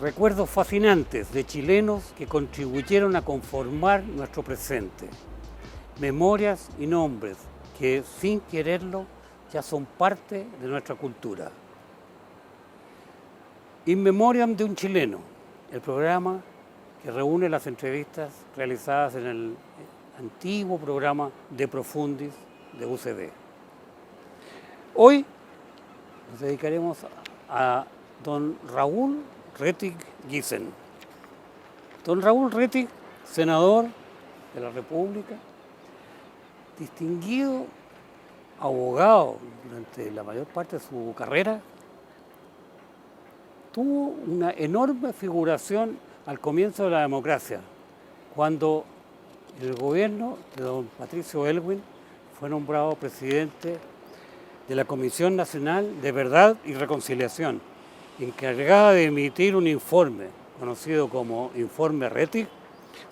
recuerdos fascinantes de chilenos que contribuyeron a conformar nuestro presente. Memorias y nombres que, sin quererlo, ya son parte de nuestra cultura. In Memoriam de un chileno, el programa que reúne las entrevistas realizadas en el antiguo programa De Profundis de UCB. Hoy nos dedicaremos a don Raúl Rettig Giesen. Don Raúl Rettig, senador de la República, distinguido abogado durante la mayor parte de su carrera, tuvo una enorme figuración al comienzo de la democracia, cuando el gobierno de don Patricio Aylwin fue nombrado presidente de la Comisión Nacional de Verdad y Reconciliación, encargada de emitir un informe, conocido como Informe Rettig,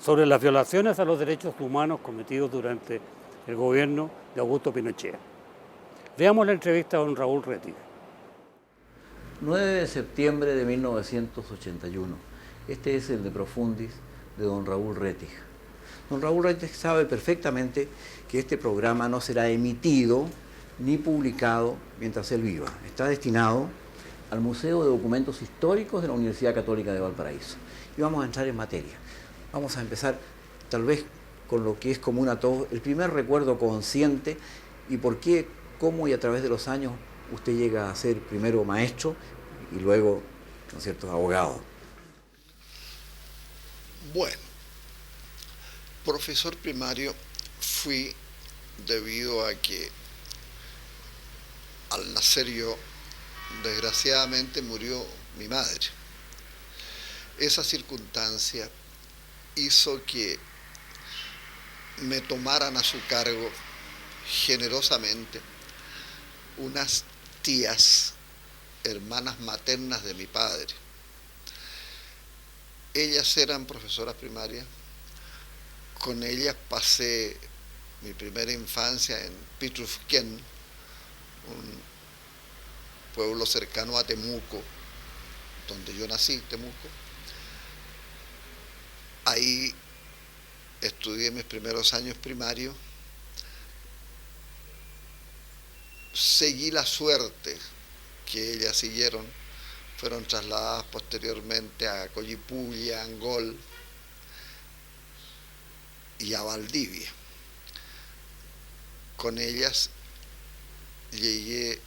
sobre las violaciones a los derechos humanos cometidos durante el gobierno de Augusto Pinochet. Veamos la entrevista a don Raúl Rettig. 9 de septiembre de 1981. Este es el De Profundis de don Raúl Rettig. Don Raúl Rettig sabe perfectamente que este programa no será emitido ni publicado mientras él viva. Está destinado al Museo de Documentos Históricos de la Universidad Católica de Valparaíso. Y vamos a entrar en materia. Vamos a empezar tal vez con lo que es común a todos, el primer recuerdo consciente y por qué, cómo y a través de los años usted llega a ser primero maestro y luego, ¿no es cierto?, abogado. Bueno, profesor primario fui debido a que al nacer yo, desgraciadamente murió mi madre. Esa circunstancia hizo que me tomaran a su cargo generosamente unas tías, hermanas maternas de mi padre. Ellas eran profesoras primarias. Con ellas pasé mi primera infancia en Pitrufquén, un pueblo cercano a Temuco, donde yo nací, Temuco. Ahí estudié mis primeros años primarios. Seguí la suerte que ellas siguieron. Fueron trasladadas posteriormente a Collipulli, a Angol y a Valdivia. Con ellas llegué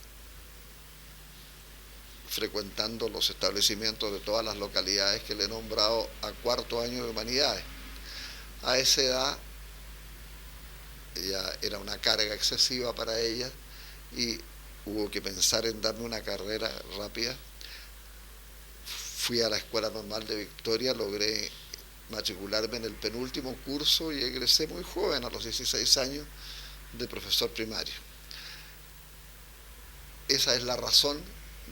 frecuentando los establecimientos de todas las localidades que le he nombrado a cuarto año de humanidades. A esa edad ya era una carga excesiva para ellas y hubo que pensar en darme una carrera rápida. Fui a la Escuela Normal de Victoria, logré matricularme en el penúltimo curso y egresé muy joven, a los 16 años, de profesor primario. Esa es la razón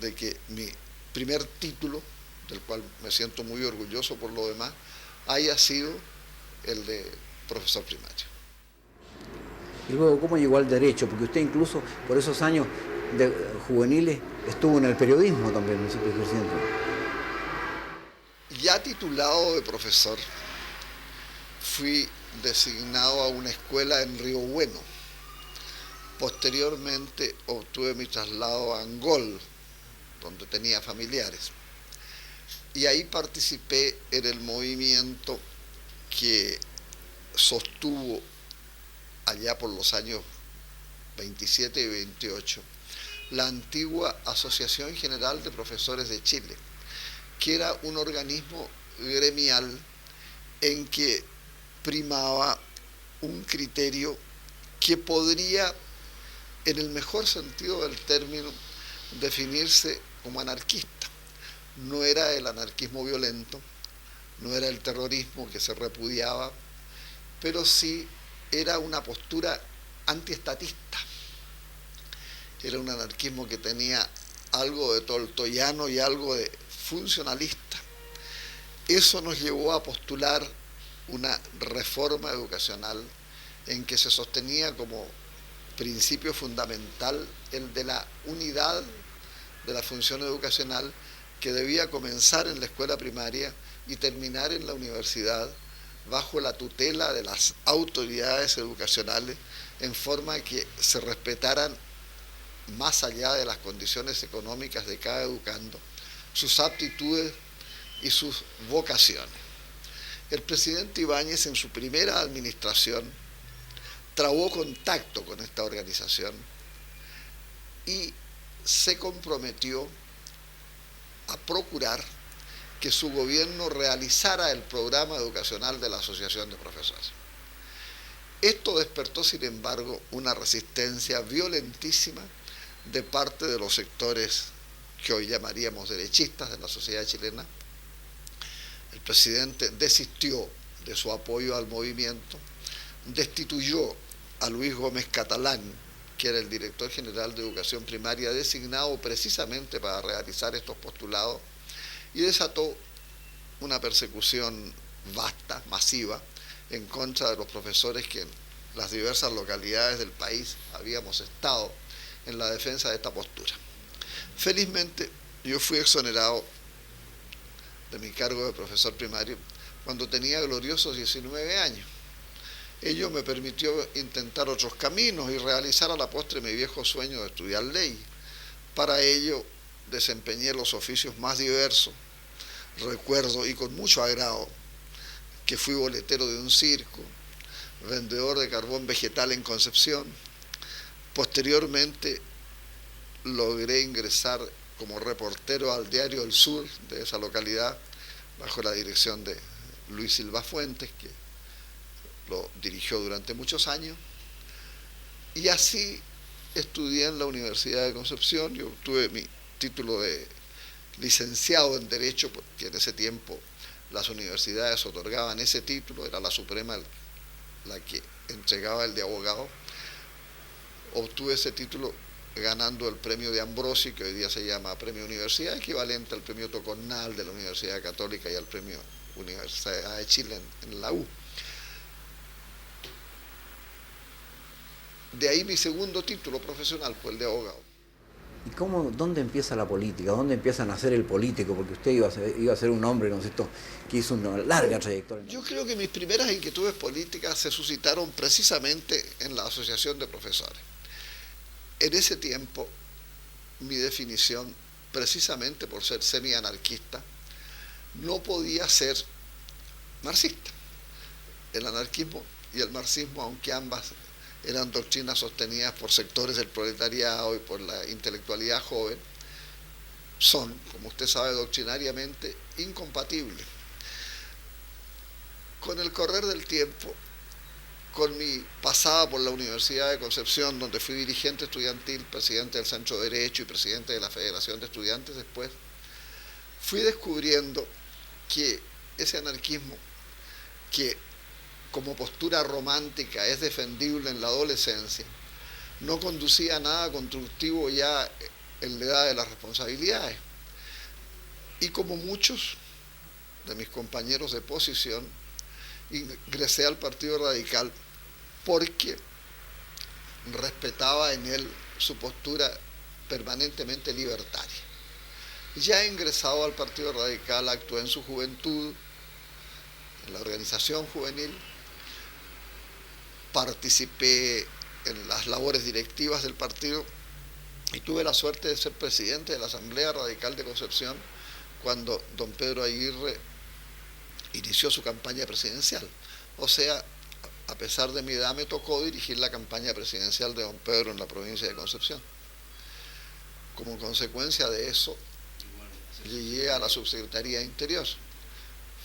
de que mi primer título, del cual me siento muy orgulloso por lo demás, haya sido el de profesor primario. Y luego, ¿cómo llegó al derecho? Porque usted incluso por esos años juveniles estuvo en el periodismo también, ¿no? Ejerciendo. Ya titulado de profesor, fui designado a una escuela en Río Bueno. Posteriormente obtuve mi traslado a Angol, donde tenía familiares. Y ahí participé en el movimiento que sostuvo allá por los años 27 y 28, la antigua Asociación General de Profesores de Chile, que era un organismo gremial en que primaba un criterio que podría, en el mejor sentido del término, definirse como anarquista. No era el anarquismo violento, no era el terrorismo que se repudiaba, pero sí era una postura antiestatista. Era un anarquismo que tenía algo de toltoyano y algo de funcionalista. Eso nos llevó a postular una reforma educacional en que se sostenía como principio fundamental el de la unidad de la función educacional que debía comenzar en la escuela primaria y terminar en la universidad bajo la tutela de las autoridades educacionales, en forma que se respetaran, más allá de las condiciones económicas de cada educando, sus aptitudes y sus vocaciones. El presidente Ibáñez, en su primera administración, trabó contacto con esta organización y se comprometió a procurar que su gobierno realizara el programa educacional de la Asociación de Profesores. Esto despertó, sin embargo, una resistencia violentísima de parte de los sectores que hoy llamaríamos derechistas de la sociedad chilena. El presidente desistió de su apoyo al movimiento, destituyó a Luis Gómez Catalán, que era el director general de Educación Primaria, designado precisamente para realizar estos postulados, y desató una persecución vasta, masiva, en contra de los profesores que en las diversas localidades del país habíamos estado en la defensa de esta postura. Felizmente, yo fui exonerado de mi cargo de profesor primario cuando tenía gloriosos 19 años. Ello me permitió intentar otros caminos y realizar a la postre mi viejo sueño de estudiar ley. Para ello desempeñé los oficios más diversos. Recuerdo, y con mucho agrado, que fui boletero de un circo, vendedor de carbón vegetal en Concepción. Posteriormente logré ingresar como reportero al diario El Sur de esa localidad, bajo la dirección de Luis Silva Fuentes, que lo dirigió durante muchos años. Y así estudié en la Universidad de Concepción. Yo obtuve mi título de licenciado en Derecho, porque en ese tiempo las universidades otorgaban ese título, era la Suprema la que entregaba el de abogado. Obtuve ese título ganando el premio de Ambrosi, que hoy día se llama Premio Universidad, equivalente al premio Tocornal de la Universidad Católica y al premio Universidad de Chile en la U. De ahí mi segundo título profesional fue el de abogado. ¿Y dónde empieza la política? ¿Dónde empieza a nacer el político? Porque usted iba a ser un hombre, ¿no es cierto?, que hizo una larga trayectoria. Yo creo que mis primeras inquietudes políticas se suscitaron precisamente en la Asociación de Profesores. En ese tiempo, mi definición, precisamente por ser semi-anarquista, no podía ser marxista. El anarquismo y el marxismo, aunque ambas eran doctrinas sostenidas por sectores del proletariado y por la intelectualidad joven, son, como usted sabe, doctrinariamente incompatibles. Con el correr del tiempo, con mi pasada por la Universidad de Concepción, donde fui dirigente estudiantil, presidente del Centro de Derecho y presidente de la Federación de Estudiantes después, fui descubriendo que ese anarquismo, que como postura romántica es defendible en la adolescencia, no conducía a nada constructivo ya en la edad de las responsabilidades. Y como muchos de mis compañeros de posición, ingresé al Partido Radical porque respetaba en él su postura permanentemente libertaria. Ya ingresado al Partido Radical, actué en su juventud, en la organización juvenil, participé en las labores directivas del partido y tuve la suerte de ser presidente de la Asamblea Radical de Concepción cuando don Pedro Aguirre inició su campaña presidencial. O sea, a pesar de mi edad me tocó dirigir la campaña presidencial de don Pedro en la provincia de Concepción. Como consecuencia de eso, llegué a la subsecretaría de Interior.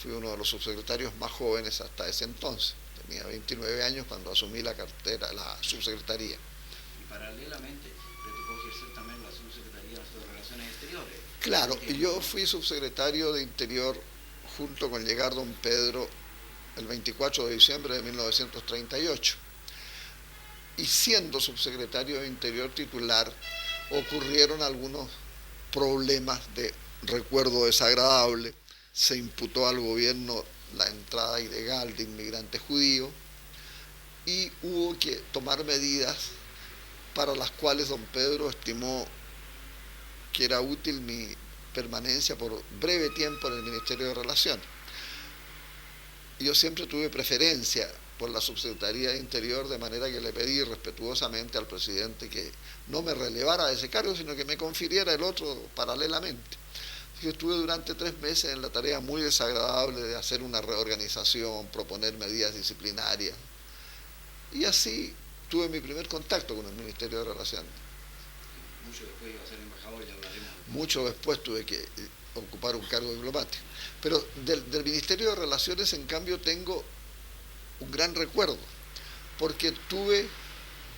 Fui uno de los subsecretarios más jóvenes hasta ese entonces. Tenía 29 años cuando asumí la cartera, la subsecretaría. Y paralelamente le tocó ejercer también la subsecretaría de Relaciones Exteriores. Claro, y yo fui subsecretario de Interior junto con llegar don Pedro el 24 de diciembre de 1938. Y siendo subsecretario de Interior titular, ocurrieron algunos problemas de recuerdo desagradable. Se imputó al gobierno la entrada ilegal de inmigrantes judíos y hubo que tomar medidas para las cuales don Pedro estimó que era útil mi permanencia por breve tiempo en el Ministerio de Relaciones. Yo siempre tuve preferencia por la Subsecretaría de Interior, de manera que le pedí respetuosamente al presidente que no me relevara de ese cargo, sino que me confiriera el otro paralelamente. Yo estuve durante 3 meses en la tarea muy desagradable de hacer una reorganización, proponer medidas disciplinarias, y así tuve mi primer contacto con el Ministerio de Relaciones. Mucho después iba a ser embajador, ya hablaremos. Mucho después tuve que ocupar un cargo diplomático. Pero del Ministerio de Relaciones, en cambio, tengo un gran recuerdo, porque tuve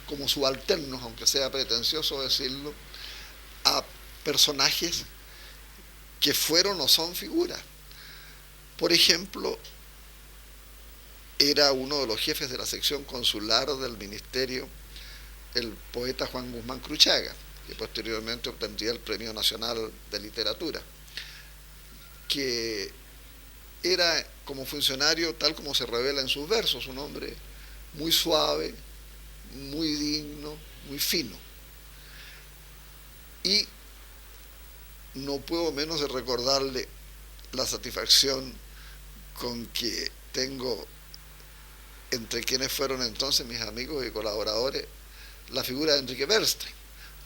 como subalternos, aunque sea pretencioso decirlo, a personajes que fueron o son figuras. Por ejemplo, era uno de los jefes de la sección consular del ministerio el poeta Juan Guzmán Cruchaga, que posteriormente obtendría el Premio Nacional de Literatura, que era como funcionario, tal como se revela en sus versos, un hombre muy suave, muy digno, muy fino. Y no puedo menos de recordarle la satisfacción con que tengo entre quienes fueron entonces mis amigos y colaboradores, la figura de Enrique Bernstein.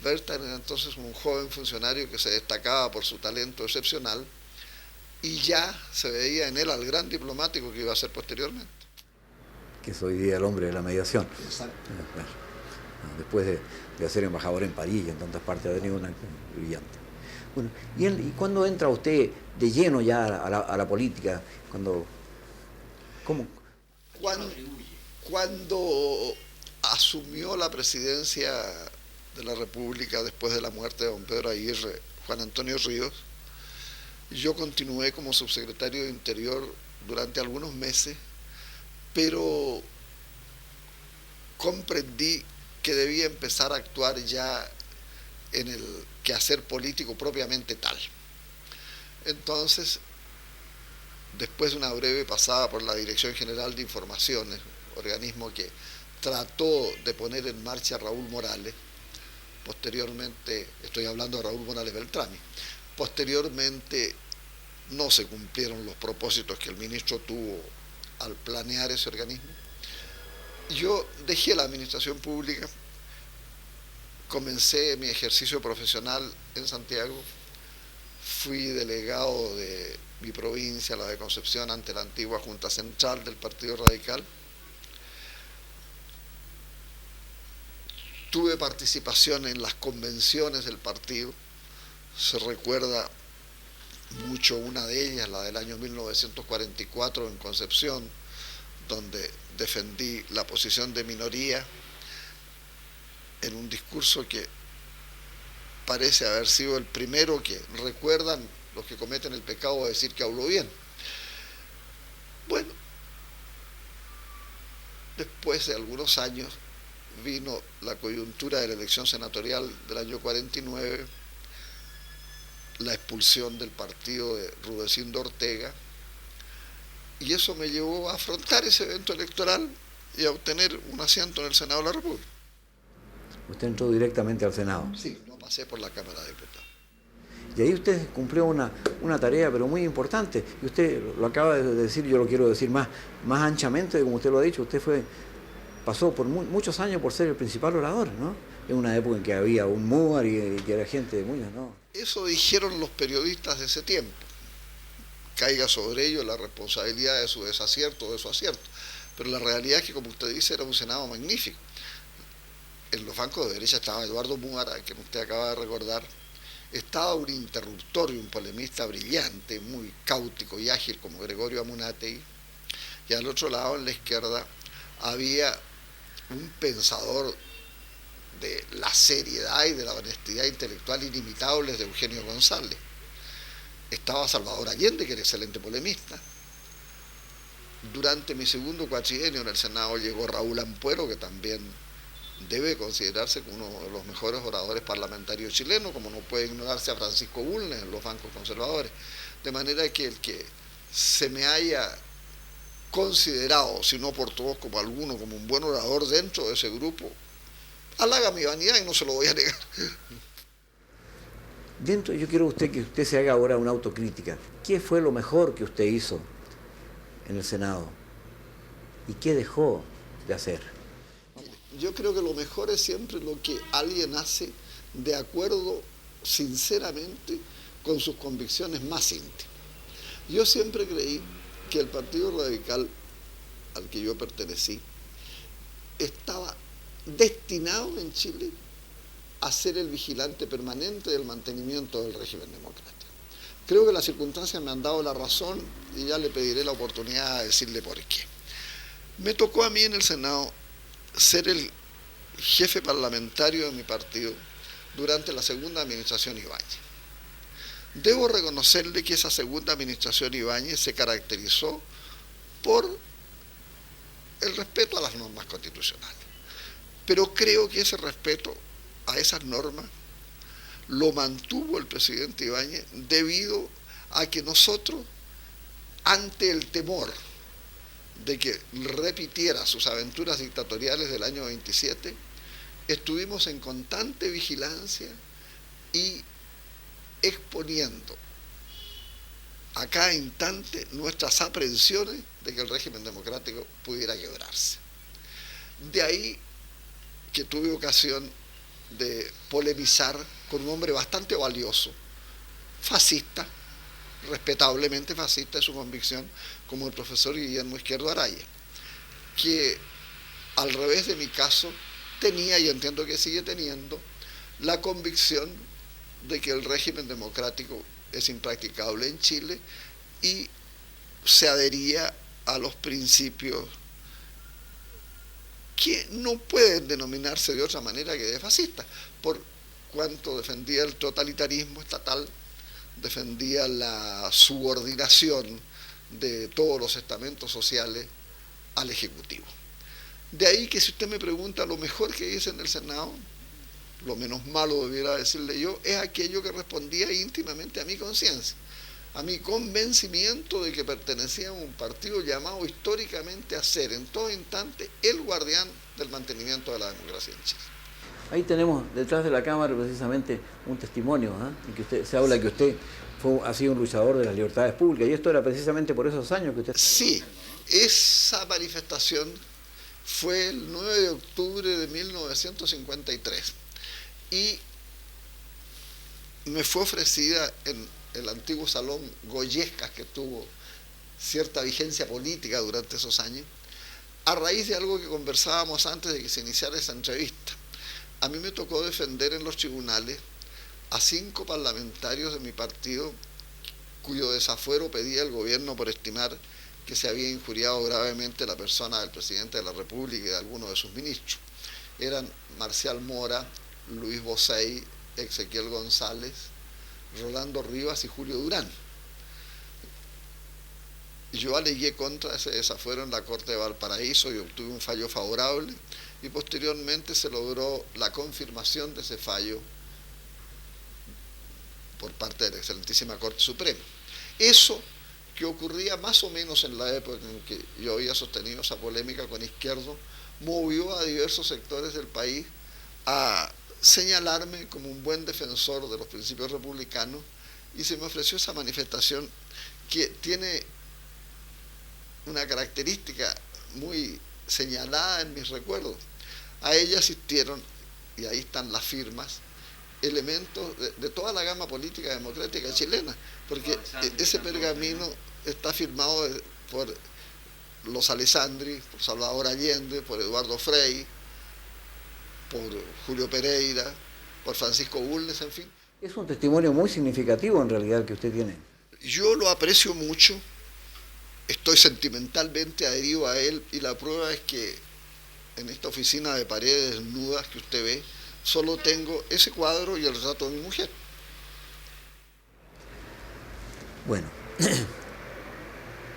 Bernstein era entonces un joven funcionario que se destacaba por su talento excepcional, y ya se veía en él al gran diplomático que iba a ser posteriormente. Que es hoy día el hombre de la mediación. Exacto. Después de ser embajador en París y en tantas partes, ha tenido una brillante. Bueno, ¿y cuándo entra usted de lleno ya a la política? ¿Cómo? Cuando asumió la presidencia de la República después de la muerte de don Pedro Aguirre, Juan Antonio Ríos, yo continué como subsecretario de Interior durante algunos meses, pero comprendí que debía empezar a actuar ya en el quehacer político propiamente tal. Entonces, después de una breve pasada por la Dirección General de Informaciones, organismo que trató de poner en marcha a Raúl Morales, posteriormente, estoy hablando de Raúl Morales Beltrami, posteriormente no se cumplieron los propósitos que el ministro tuvo al planear ese organismo. Yo dejé la administración pública, comencé mi ejercicio profesional en Santiago, fui delegado de mi provincia, la de Concepción, ante la antigua Junta Central del Partido Radical. Tuve participación en las convenciones del partido, se recuerda mucho una de ellas, la del año 1944 en Concepción, donde defendí la posición de minoría en un discurso que parece haber sido el primero que recuerdan los que cometen el pecado de decir que habló bien. Bueno, después de algunos años vino la coyuntura de la elección senatorial del año 49, la expulsión del partido de Rudecindo Ortega, y eso me llevó a afrontar ese evento electoral y a obtener un asiento en el Senado de la República. Usted entró directamente al Senado. Sí, no pasé por la Cámara de Diputados. Y ahí usted cumplió una tarea, pero muy importante. Y usted lo acaba de decir, yo lo quiero decir más anchamente, como usted lo ha dicho. Usted pasó por muchos años por ser el principal orador, ¿no? En una época en que había un Múar y que era gente muy, ¿no? Eso dijeron los periodistas de ese tiempo. Caiga sobre ellos la responsabilidad de su desacierto o de su acierto. Pero la realidad es que, como usted dice, era un Senado magnífico. En los bancos de derecha estaba Eduardo Múar, a quien usted acaba de recordar. Estaba un interruptor y un polemista brillante, muy cáutico y ágil como Gregorio Amunátegui. Y al otro lado, en la izquierda, había un pensador de la seriedad y de la honestidad intelectual inimitables de Eugenio González. Estaba Salvador Allende, que era excelente polemista. Durante mi segundo cuatrienio en el Senado llegó Raúl Ampuero, que también debe considerarse como uno de los mejores oradores parlamentarios chilenos, como no puede ignorarse a Francisco Bulnes en los bancos conservadores. De manera que el que se me haya considerado, si no por todos como alguno, como un buen orador dentro de ese grupo, halaga mi vanidad y no se lo voy a negar. Yo quiero que usted se haga ahora una autocrítica. ¿Qué fue lo mejor que usted hizo en el Senado? ¿Y qué dejó de hacer? Yo creo que lo mejor es siempre lo que alguien hace de acuerdo sinceramente con sus convicciones más íntimas. Yo siempre creí que el Partido Radical al que yo pertenecí estaba destinado en Chile a ser el vigilante permanente del mantenimiento del régimen democrático. Creo que las circunstancias me han dado la razón y ya le pediré la oportunidad de decirle por qué. Me tocó a mí en el Senado ser el jefe parlamentario de mi partido durante la segunda administración Ibáñez. Debo reconocerle que esa segunda administración Ibáñez se caracterizó por el respeto a las normas constitucionales. Pero creo que ese respeto a esas normas lo mantuvo el presidente Ibáñez debido a que nosotros, ante el temor de que repitiera sus aventuras dictatoriales del año 27, estuvimos en constante vigilancia y exponiendo a cada instante nuestras aprehensiones de que el régimen democrático pudiera quebrarse. De ahí que tuve ocasión de polemizar con un hombre bastante valioso, fascista, respetablemente fascista de su convicción, como el profesor Guillermo Izquierdo Araya, que al revés de mi caso tenía, y entiendo que sigue teniendo, la convicción de que el régimen democrático es impracticable en Chile y se adhería a los principios que no pueden denominarse de otra manera que de fascista, por cuanto defendía el totalitarismo estatal, defendía la subordinación de todos los estamentos sociales al Ejecutivo. De ahí que si usted me pregunta lo mejor que hice en el Senado, lo menos malo debiera decirle yo, es aquello que respondía íntimamente a mi conciencia, a mi convencimiento de que pertenecía a un partido llamado históricamente a ser en todo instante el guardián del mantenimiento de la democracia en Chile. Ahí tenemos detrás de la cámara precisamente un testimonio, en que se habla que usted ha sido un luchador de las libertades públicas, y esto era precisamente por esos años que usted... Sí, esa manifestación fue el 9 de octubre de 1953 y me fue ofrecida en el antiguo Salón Goyescas, que tuvo cierta vigencia política durante esos años, a raíz de algo que conversábamos antes de que se iniciara esa entrevista. A mí me tocó defender en los tribunales a 5 parlamentarios de mi partido cuyo desafuero pedía el gobierno por estimar que se había injuriado gravemente la persona del presidente de la República y de algunos de sus ministros. Eran Marcial Mora, Luis Bosey, Ezequiel González, Rolando Rivas y Julio Durán. Yo alegué contra ese desafuero en la Corte de Valparaíso y obtuve un fallo favorable, y posteriormente se logró la confirmación de ese fallo por parte de la excelentísima Corte Suprema. Eso que ocurría más o menos en la época en que yo había sostenido esa polémica con Izquierdo, movió a diversos sectores del país a señalarme como un buen defensor de los principios republicanos, y se me ofreció esa manifestación que tiene una característica muy señalada en mis recuerdos. A ella asistieron, y ahí están las firmas, elementos de toda la gama política democrática chilena, porque ese pergamino está firmado por los Alessandri, por Salvador Allende, por Eduardo Frei, por Julio Pereira, por Francisco Bulnes, en fin. Es un testimonio muy significativo en realidad que usted tiene. Yo lo aprecio mucho, estoy sentimentalmente adherido a él, y la prueba es que en esta oficina de paredes desnudas que usted ve, solo tengo ese cuadro y el retrato de mi mujer. Bueno,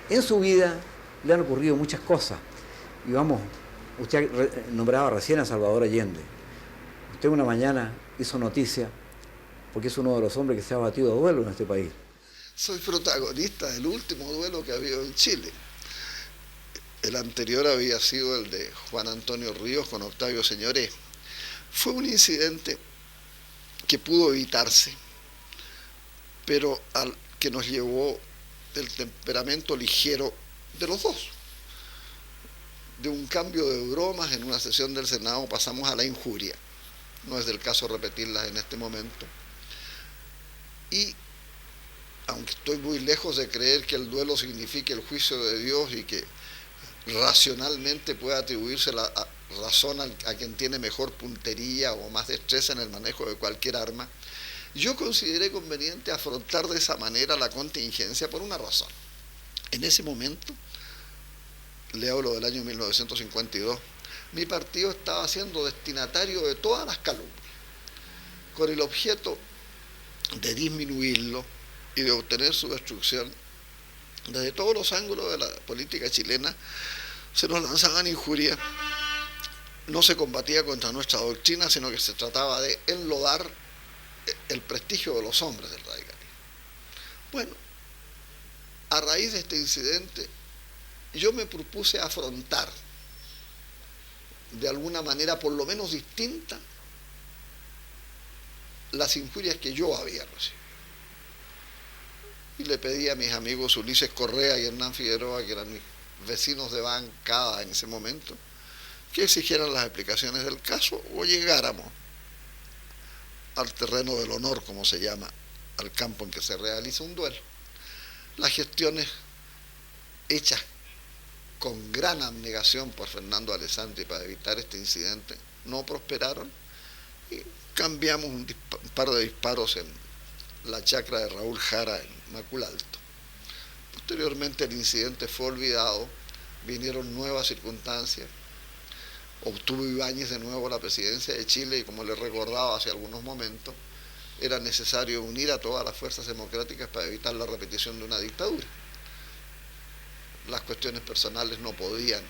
en su vida le han ocurrido muchas cosas. Y vamos, usted nombraba recién a Salvador Allende. Usted una mañana hizo noticia porque es uno de los hombres que se ha batido a duelo en este país. Soy protagonista del último duelo que ha habido en Chile. El anterior había sido el de Juan Antonio Ríos con Octavio Señoré. Fue un incidente que pudo evitarse, pero que nos llevó del temperamento ligero de los dos. De un cambio de bromas en una sesión del Senado pasamos a la injuria. No es del caso repetirlas en este momento. Y aunque estoy muy lejos de creer que el duelo signifique el juicio de Dios y que racionalmente pueda atribuirse la razón a quien tiene mejor puntería o más destreza en el manejo de cualquier arma, yo consideré conveniente afrontar de esa manera la contingencia por una razón. En ese momento, le hablo del año 1952, mi partido estaba siendo destinatario de todas las calumnias, con el objeto de disminuirlo y de obtener su destrucción. Desde todos los ángulos de la política chilena se nos lanzaban injurias. No se combatía contra nuestra doctrina, sino que se trataba de enlodar el prestigio de los hombres del radicalismo. Bueno, a raíz de este incidente, yo me propuse afrontar de alguna manera, por lo menos distinta, las injurias que yo había recibido. Y le pedí a mis amigos Ulises Correa y Hernán Figueroa, que eran mis vecinos de bancada en ese momento, que exigieran las explicaciones del caso o llegáramos al terreno del honor, como se llama, al campo en que se realiza un duelo. Las gestiones hechas con gran abnegación por Fernando Alessandri para evitar este incidente no prosperaron y cambiamos un par de disparos en la chacra de Raúl Jara en Maculalto. Posteriormente el incidente fue olvidado, vinieron nuevas circunstancias, obtuvo Ibáñez de nuevo la presidencia de Chile y, como le recordaba hace algunos momentos, era necesario unir a todas las fuerzas democráticas para evitar la repetición de una dictadura. Las cuestiones personales no podían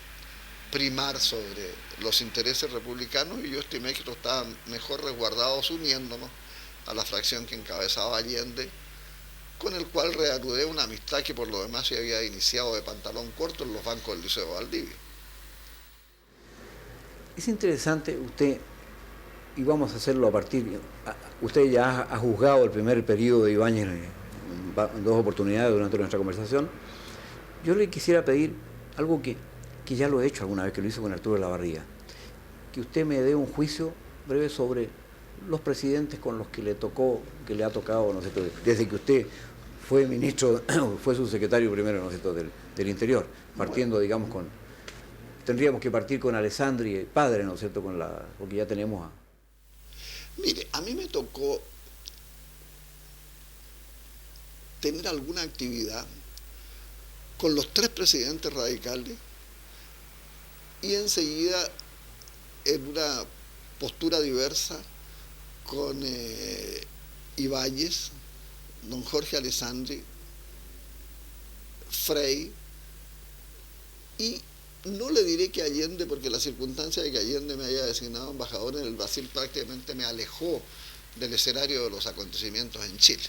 primar sobre los intereses republicanos y yo estimé que estaban mejor resguardados uniéndonos a la fracción que encabezaba Allende, con el cual reanudé una amistad que por lo demás se había iniciado de pantalón corto en los bancos del Liceo Valdivia. Es interesante usted, y vamos a hacerlo a partir, usted ya ha juzgado el primer periodo de Ibáñez en dos oportunidades durante nuestra conversación. Yo le quisiera pedir algo que ya lo he hecho alguna vez, que lo hice con Arturo Lavarría, que usted me dé un juicio breve sobre los presidentes con los que le ha tocado, ¿no es cierto?, desde que usted fue ministro, fue subsecretario primero, ¿no es cierto?, del Interior, partiendo, digamos, tendríamos que partir con Alessandri, padre, ¿no es cierto?, porque ya tenemos a... Mire, a mí me tocó tener alguna actividad con los tres presidentes radicales y enseguida en una postura diversa con Ibáñez, don Jorge Alessandri, Frei, y no le diré que Allende, porque la circunstancia de que Allende me haya designado embajador en el Brasil prácticamente me alejó del escenario de los acontecimientos en Chile.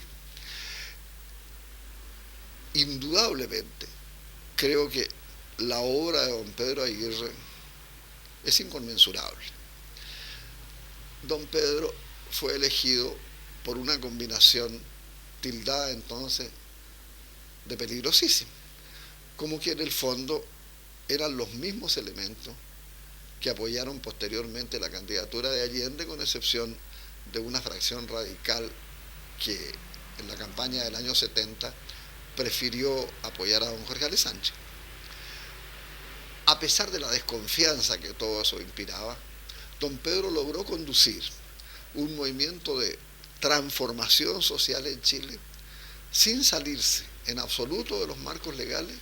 Indudablemente, creo que la obra de don Pedro Aguirre es inconmensurable. Don Pedro fue elegido por una combinación tildada entonces de peligrosísima, como que en el fondo eran los mismos elementos que apoyaron posteriormente la candidatura de Allende, con excepción de una fracción radical que en la campaña del año 70 prefirió apoyar a don Jorge Alessandri. A pesar de la desconfianza que todo eso inspiraba, don Pedro logró conducir un movimiento de transformación social en Chile sin salirse en absoluto de los marcos legales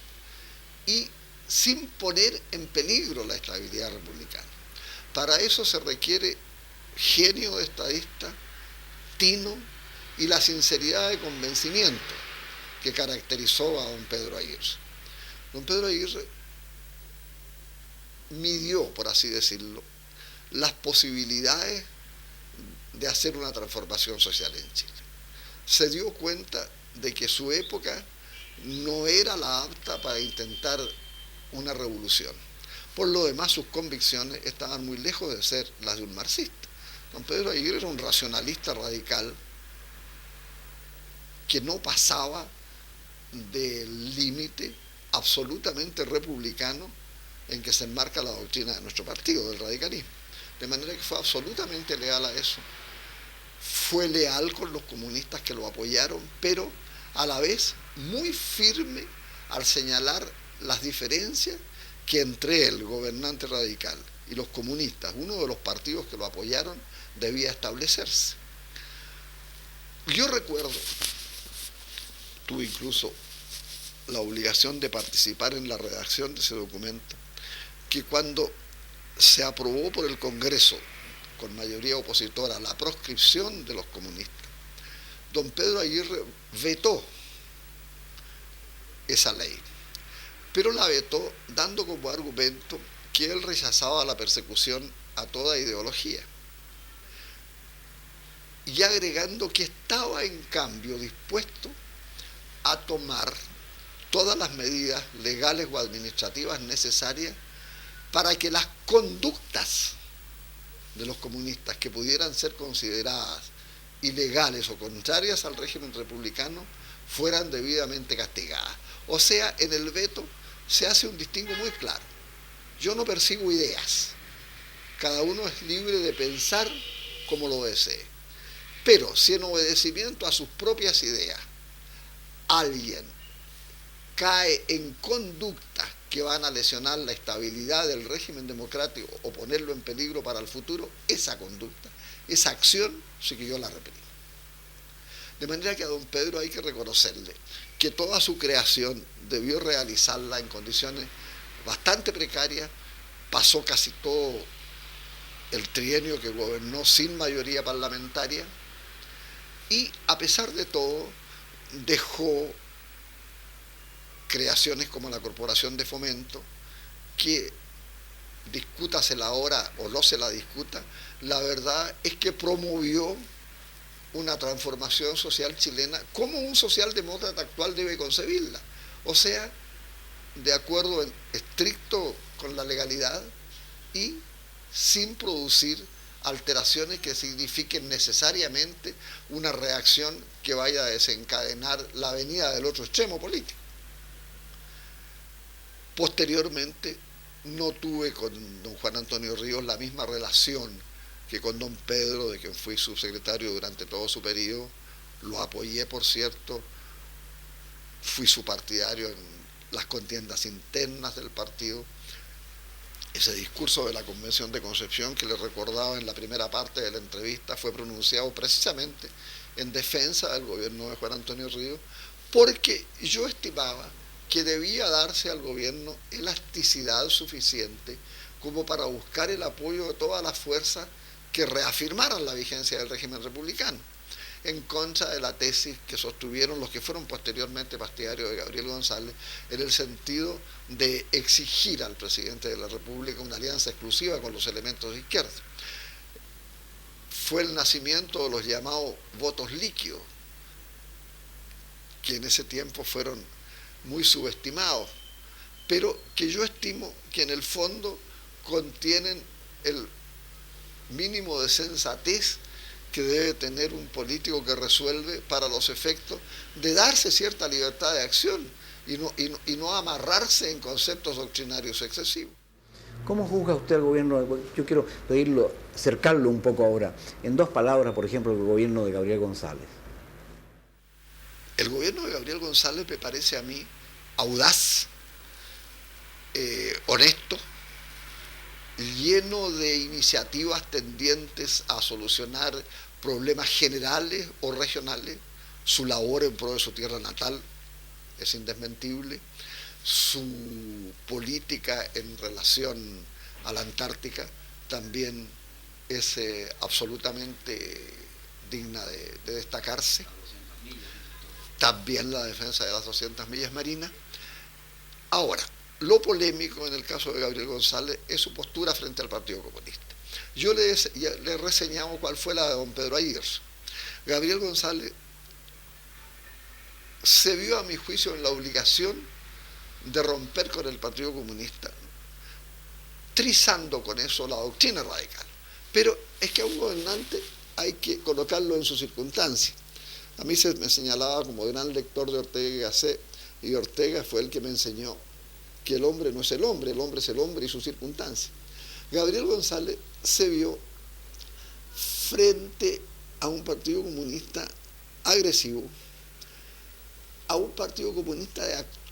y sin poner en peligro la estabilidad republicana. Para eso se requiere genio de estadista, tino y la sinceridad de convencimiento que caracterizó a don Pedro Aguirre. Don Pedro Aguirre midió, por así decirlo, las posibilidades de hacer una transformación social en Chile. Se dio cuenta de que su época no era la apta para intentar una revolución. Por lo demás, sus convicciones estaban muy lejos de ser las de un marxista. Don Pedro Aguirre era un racionalista radical que no pasaba del límite absolutamente republicano en que se enmarca la doctrina de nuestro partido, del radicalismo. De manera que fue absolutamente leal a eso. Fue leal con los comunistas que lo apoyaron, pero a la vez muy firme al señalar las diferencias que entre el gobernante radical y los comunistas, uno de los partidos que lo apoyaron, debía establecerse. Yo recuerdo, tuve incluso la obligación de participar en la redacción de ese documento, que cuando se aprobó por el Congreso con mayoría opositora la proscripción de los comunistas, don Pedro Aguirre vetó esa ley, pero la vetó dando como argumento que él rechazaba la persecución a toda ideología y agregando que estaba en cambio dispuesto a tomar todas las medidas legales o administrativas necesarias para que las conductas de los comunistas que pudieran ser consideradas ilegales o contrarias al régimen republicano fueran debidamente castigadas. O sea, en el veto se hace un distingo muy claro. Yo no persigo ideas. Cada uno es libre de pensar como lo desee. Pero si en obedecimiento a sus propias ideas alguien cae en conductas que van a lesionar la estabilidad del régimen democrático o ponerlo en peligro para el futuro, esa conducta, esa acción, sí que yo la repelí. De manera que a don Pedro hay que reconocerle que toda su creación debió realizarla en condiciones bastante precarias, pasó casi todo el trienio que gobernó sin mayoría parlamentaria y a pesar de todo dejó creaciones como la Corporación de Fomento, que discútasela ahora o no se la discuta, la verdad es que promovió una transformación social chilena como un socialdemócrata actual debe concebirla. O sea, de acuerdo en estricto con la legalidad y sin producir alteraciones que signifiquen necesariamente una reacción que vaya a desencadenar la venida del otro extremo político. Posteriormente no tuve con don Juan Antonio Ríos la misma relación que con don Pedro, de quien fui subsecretario durante todo su periodo. Lo apoyé, por cierto, fui su partidario en las contiendas internas del partido. Ese discurso de la Convención de Concepción que le recordaba en la primera parte de la entrevista fue pronunciado precisamente en defensa del gobierno de Juan Antonio Ríos, porque yo estimaba que debía darse al gobierno elasticidad suficiente como para buscar el apoyo de todas las fuerzas que reafirmaran la vigencia del régimen republicano, en contra de la tesis que sostuvieron los que fueron posteriormente partidarios de Gabriel González, en el sentido de exigir al presidente de la República una alianza exclusiva con los elementos de izquierda. Fue el nacimiento de los llamados votos líquidos, que en ese tiempo fueron muy subestimados, pero que yo estimo que en el fondo contienen el mínimo de sensatez que debe tener un político que resuelve para los efectos de darse cierta libertad de acción y no amarrarse en conceptos doctrinarios excesivos. ¿Cómo juzga usted al gobierno? Yo quiero pedirlo, acercarlo un poco ahora, en dos palabras, por ejemplo, el gobierno de Gabriel González. El gobierno de Gabriel González me parece a mí audaz, honesto, lleno de iniciativas tendientes a solucionar problemas generales o regionales. Su labor en pro de su tierra natal es indesmentible. Su política en relación a la Antártica también es absolutamente digna de destacarse. También la defensa de las 200 millas marinas. Ahora, lo polémico en el caso de Gabriel González es su postura frente al Partido Comunista. Yo le he reseñado cuál fue la de don Pedro Aguirre. Gabriel González se vio, a mi juicio, en la obligación de romper con el Partido Comunista, trizando con eso la doctrina radical. Pero es que a un gobernante hay que colocarlo en sus circunstancias. A mí se me señalaba como gran lector de Ortega y Gasset, y Ortega fue el que me enseñó que el hombre no es el hombre es el hombre y sus circunstancias. Gabriel González se vio frente a un partido comunista agresivo, a un partido comunista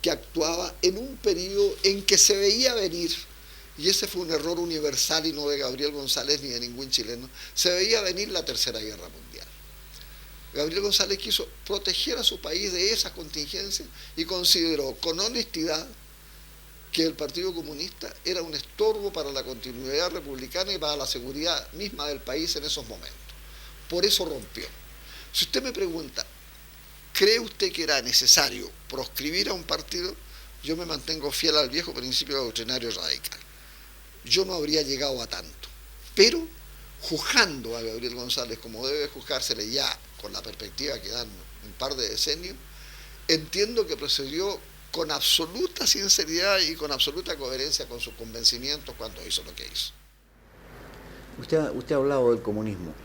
que actuaba en un periodo en que se veía venir, y ese fue un error universal y no de Gabriel González ni de ningún chileno, se veía venir la Tercera Guerra Mundial. Gabriel González quiso proteger a su país de esa contingencia y consideró con honestidad que el Partido Comunista era un estorbo para la continuidad republicana y para la seguridad misma del país en esos momentos. Por eso rompió. Si usted me pregunta, ¿cree usted que era necesario proscribir a un partido? Yo me mantengo fiel al viejo principio doctrinario radical. Yo no habría llegado a tanto. Pero, juzgando a Gabriel González como debe juzgársele ya con la perspectiva que dan un par de decenios, entiendo que procedió con absoluta sinceridad y con absoluta coherencia con sus convencimientos cuando hizo lo que hizo. Usted ha hablado del comunismo.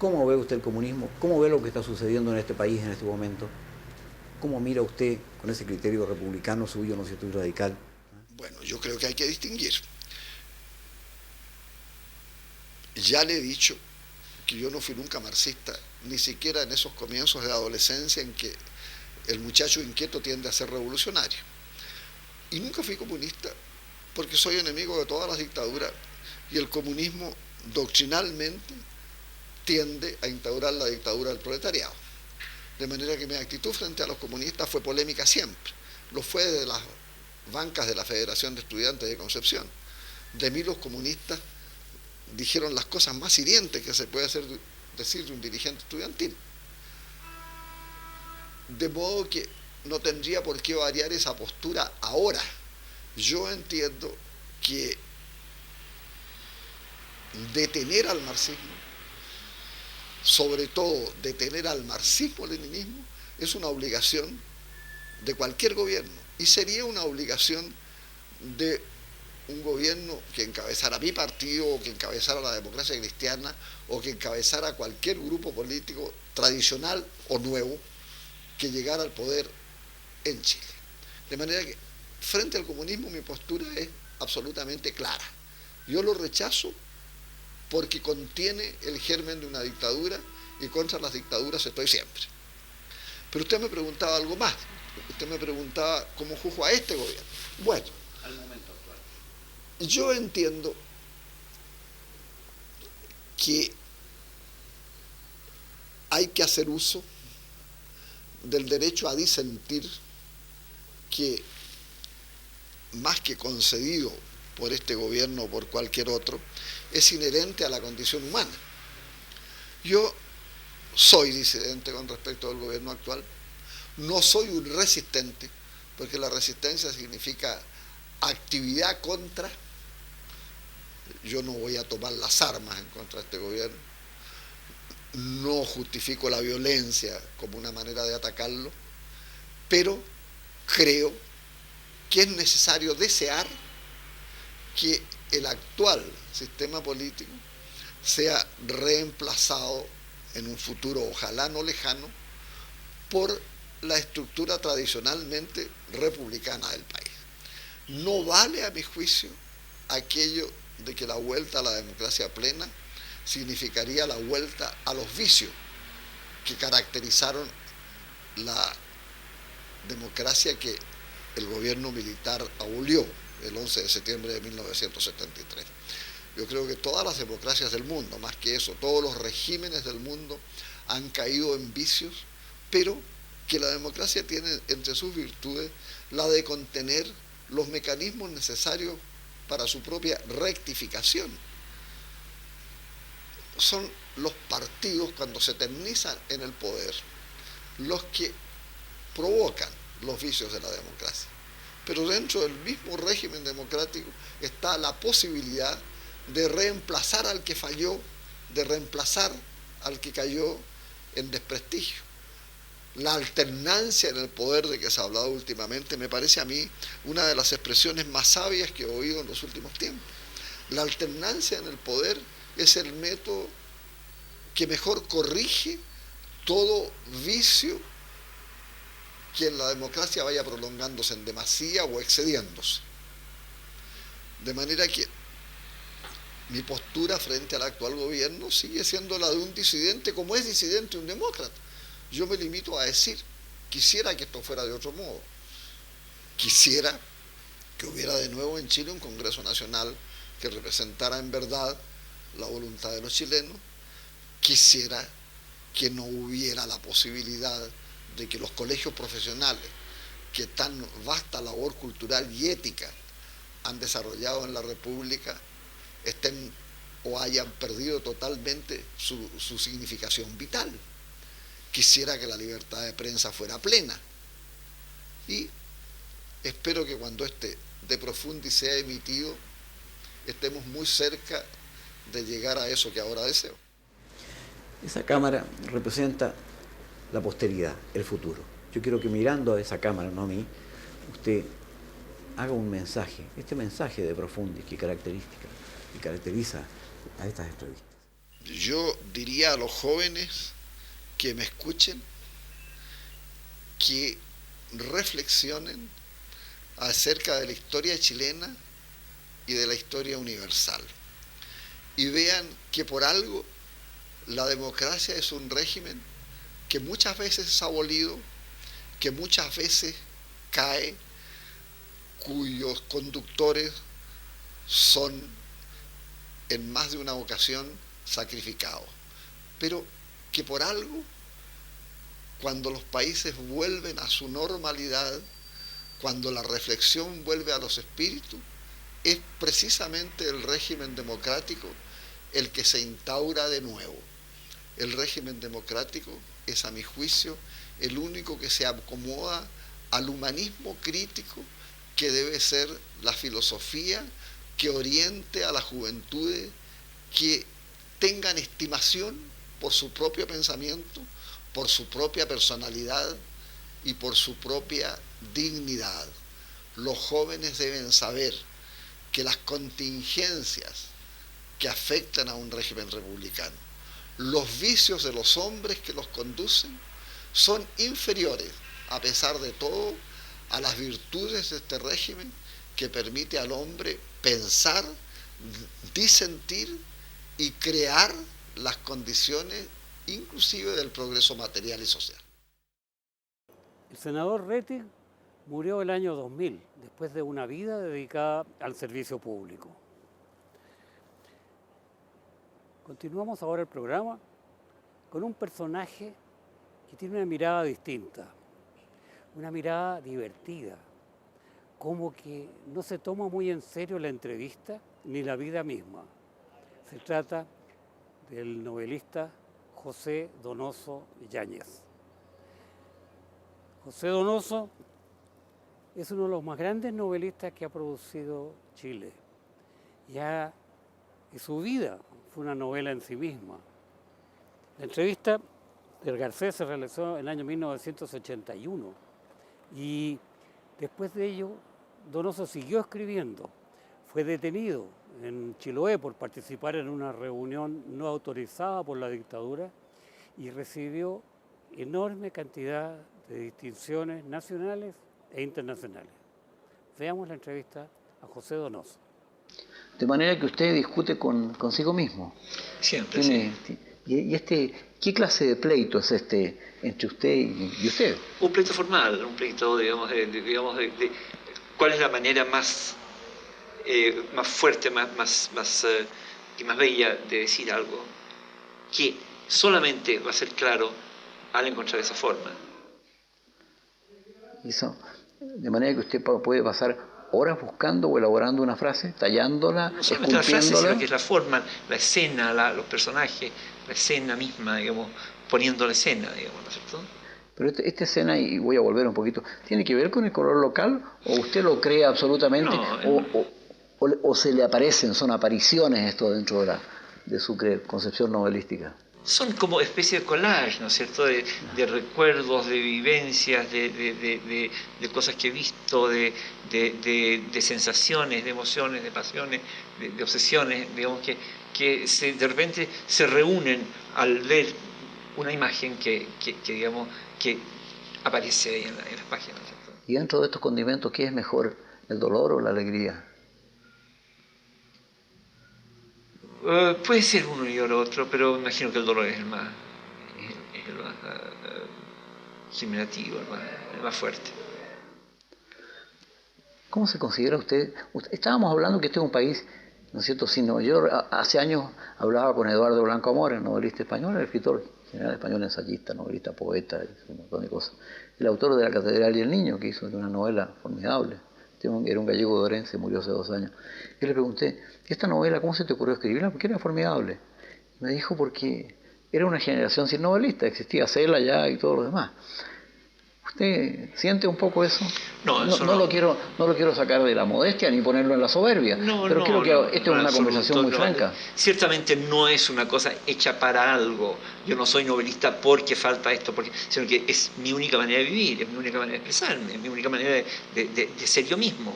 ¿Cómo ve usted el comunismo? ¿Cómo ve lo que está sucediendo en este país en este momento? ¿Cómo mira usted con ese criterio republicano suyo, no sé, y radical? Bueno, yo creo que hay que distinguir. Ya le he dicho que yo no fui nunca marxista, ni siquiera en esos comienzos de adolescencia en que el muchacho inquieto tiende a ser revolucionario. Y nunca fui comunista porque soy enemigo de todas las dictaduras y el comunismo doctrinalmente tiende a instaurar la dictadura del proletariado. De manera que mi actitud frente a los comunistas fue polémica siempre. Lo fue desde las bancas de la Federación de Estudiantes de Concepción. De mí los comunistas dijeron las cosas más hirientes que se puede decir de un dirigente estudiantil. De modo que no tendría por qué variar esa postura ahora. Yo entiendo que detener al marxismo, sobre todo detener al marxismo-leninismo, es una obligación de cualquier gobierno y sería una obligación de un gobierno que encabezara mi partido o que encabezara la democracia cristiana o que encabezara cualquier grupo político tradicional o nuevo que llegara al poder en Chile. De manera que frente al comunismo mi postura es absolutamente clara. Yo lo rechazo porque contiene el germen de una dictadura y contra las dictaduras estoy siempre. Pero usted me preguntaba algo más. Usted me preguntaba cómo juzgo a este gobierno. Bueno, Al momento actual. yo entiendo que hay que hacer uso del derecho a disentir que, más que concedido por este gobierno o por cualquier otro, es inherente a la condición humana. Yo soy disidente con respecto al gobierno actual, no soy un resistente, porque la resistencia significa actividad contra. Yo no voy a tomar las armas en contra de este gobierno, no justifico la violencia como una manera de atacarlo, pero creo que es necesario desear que el actual sistema político sea reemplazado en un futuro, ojalá no lejano, por la estructura tradicionalmente republicana del país. No vale, a mi juicio, aquello de que la vuelta a la democracia plena significaría la vuelta a los vicios que caracterizaron la democracia que el gobierno militar abolió el 11 de septiembre de 1973. Yo creo que todas las democracias del mundo, más que eso, todos los regímenes del mundo han caído en vicios, pero que la democracia tiene entre sus virtudes la de contener los mecanismos necesarios para su propia rectificación. Son los partidos, cuando se eternizan en el poder, los que provocan los vicios de la democracia. Pero dentro del mismo régimen democrático está la posibilidad de reemplazar al que falló, de reemplazar al que cayó en desprestigio. La alternancia en el poder de que se ha hablado últimamente me parece a mí una de las expresiones más sabias que he oído en los últimos tiempos. La alternancia en el poder es el método que mejor corrige todo vicio que en la democracia vaya prolongándose en demasía o excediéndose. De manera que mi postura frente al actual gobierno sigue siendo la de un disidente, como es disidente un demócrata. Yo me limito a decir, quisiera que esto fuera de otro modo. Quisiera que hubiera de nuevo en Chile un Congreso Nacional que representara en verdad la voluntad de los chilenos. Quisiera que no hubiera la posibilidad de que los colegios profesionales, que tan vasta labor cultural y ética han desarrollado en la República, estén o hayan perdido totalmente su significación vital. Quisiera que la libertad de prensa fuera plena. Y espero que cuando este De Profundis sea emitido, estemos muy cerca de llegar a eso que ahora deseo. Esa cámara representa la posteridad, el futuro. Yo quiero que mirando a esa cámara, no a mí, usted haga un mensaje, este mensaje de Profundis que caracteriza a estas entrevistas. Yo diría a los jóvenes que me escuchen, que reflexionen acerca de la historia chilena y de la historia universal, y vean que por algo la democracia es un régimen que muchas veces es abolido, que muchas veces cae, cuyos conductores son en más de una ocasión sacrificados, pero que por algo, cuando los países vuelven a su normalidad, cuando la reflexión vuelve a los espíritus, es precisamente el régimen democrático el que se instaura de nuevo. El régimen democrático es, a mi juicio, el único que se acomoda al humanismo crítico que debe ser la filosofía que oriente a las juventudes, que tengan estimación por su propio pensamiento, por su propia personalidad y por su propia dignidad. Los jóvenes deben saber que las contingencias que afectan a un régimen republicano, los vicios de los hombres que los conducen, son inferiores, a pesar de todo, a las virtudes de este régimen que permite al hombre pensar, disentir y crear las condiciones inclusive del progreso material y social. El senador Rettig murió el año 2000, después de una vida dedicada al servicio público. Continuamos ahora el programa con un personaje que tiene una mirada distinta, una mirada divertida, como que no se toma muy en serio la entrevista ni la vida misma. Se trata del novelista José Donoso Yáñez. José Donoso es uno de los más grandes novelistas que ha producido Chile. Y su vida fue una novela en sí misma. La entrevista del Garcés se realizó en el año 1981 y después de ello Donoso siguió escribiendo. Fue detenido en Chiloé por participar en una reunión no autorizada por la dictadura y recibió enorme cantidad de distinciones nacionales e internacionales. Veamos la entrevista a José Donoso. De manera que usted discute consigo mismo. Siempre, sí. ¿Qué clase de pleito es este entre usted y usted? Un pleito formal, un pleito, digamos, de cuál es la manera más fuerte, y más bella de decir algo, que solamente va a ser claro al encontrar esa forma. Eso, de manera que usted puede pasar horas buscando o elaborando una frase, tallándola, no solamente la frase, esculpiéndola. sino que es la forma, la escena, los personajes, la escena misma, digamos, poniendo la escena, digamos, ¿no es cierto? Pero esta escena, y voy a volver un poquito, ¿tiene que ver con el color local o usted lo cree absolutamente? No, o se le aparecen, son apariciones esto dentro de su concepción novelística? Son como especie de collage, ¿no es cierto?, de recuerdos, de vivencias, de cosas que he visto, de sensaciones, de emociones, de pasiones, de obsesiones, digamos, que de repente se reúnen al ver una imagen digamos, que aparece ahí en las páginas. ¿Cierto? Y dentro de estos condimentos, ¿qué es mejor, el dolor o la alegría? Puede ser uno y el otro, pero me imagino que el dolor es el más simulativo, el más fuerte. ¿Cómo se considera usted? Estábamos hablando que este es un país, ¿no es cierto? Sí, no, yo hace años hablaba con Eduardo Blanco Amores, novelista español, escritor general español, ensayista, novelista, poeta, un montón de cosas. El autor de La Catedral y el Niño, que hizo una novela formidable. Era un gallego de Orense, murió hace 2 años. Yo le pregunté, ¿esta novela cómo se te ocurrió escribirla? Porque era formidable. Y me dijo, porque era una generación sin novelista, existía Cela ya y todo lo demás. ¿Usted siente un poco eso? No, eso no. No lo quiero sacar de la modestia ni ponerlo en la soberbia, pero creo que esta es una conversación muy franca. Ciertamente no es una cosa hecha para algo. Yo no soy novelista porque falta esto, sino que es mi única manera de vivir, es mi única manera de expresarme, es mi única manera de ser yo mismo.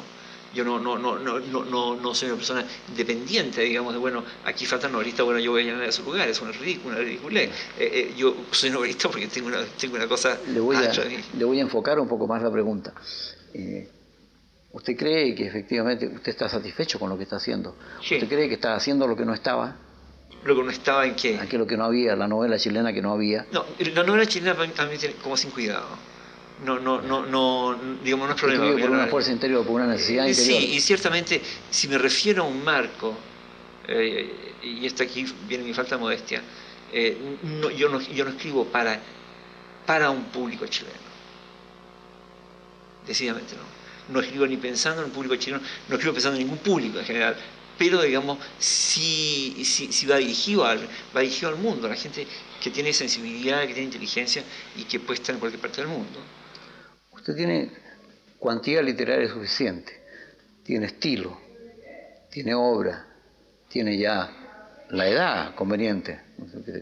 Yo no soy una persona independiente, digamos, de bueno, aquí falta novelista, bueno, yo voy a llenar a su lugar, es una ridiculez. Yo soy novelista porque tengo una cosa le voy a enfocar un poco más la pregunta. ¿Usted cree que efectivamente usted está satisfecho con lo que está haciendo? Sí. ¿Usted cree que está haciendo lo que no estaba? ¿Lo que no estaba en qué? Aquello que no había, la novela chilena que no había. No, la novela chilena a mí tiene como sin cuidado. Digamos, no es problema. Por una fuerza interior, por una necesidad interior. Sí, y ciertamente, si me refiero a un marco, y esto aquí viene mi falta de modestia, yo no escribo para un público chileno. Decididamente no. No escribo ni pensando en un público chileno, no escribo pensando en ningún público en general, pero digamos, sí va dirigido al mundo, a la gente que tiene sensibilidad, que tiene inteligencia y que puede estar en cualquier parte del mundo. Usted tiene cuantía literaria suficiente, tiene estilo, tiene obra, tiene ya la edad conveniente,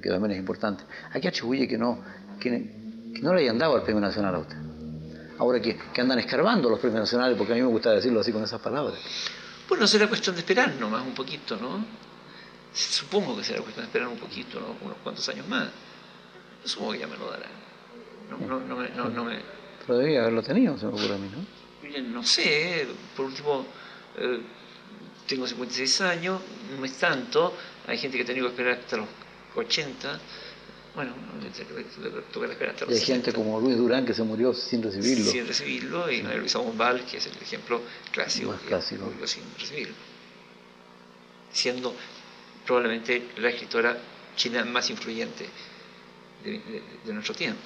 que también es importante. ¿A qué atribuye que no le hayan dado el Premio Nacional a usted? Ahora que andan escarbando los premios nacionales, porque a mí me gusta decirlo así con esas palabras. Bueno, será cuestión de esperar nomás un poquito, ¿no? Supongo que será cuestión de esperar un poquito, ¿no? Unos cuantos años más. Supongo que ya me lo darán. No me... Pero debía haberlo tenido, se me ocurre a mí, ¿no? No sé, por último, tengo 56 años, no es tanto. Hay gente que ha tenido que esperar hasta los 80. Bueno, toca esperar hasta los 60. Y hay gente como Luis Durán que se murió sin recibirlo. Sin recibirlo, y Luisa Bombal, que es el ejemplo clásico, más clásico. Murió sin recibirlo. Siendo probablemente la escritora chilena más influyente de nuestro tiempo.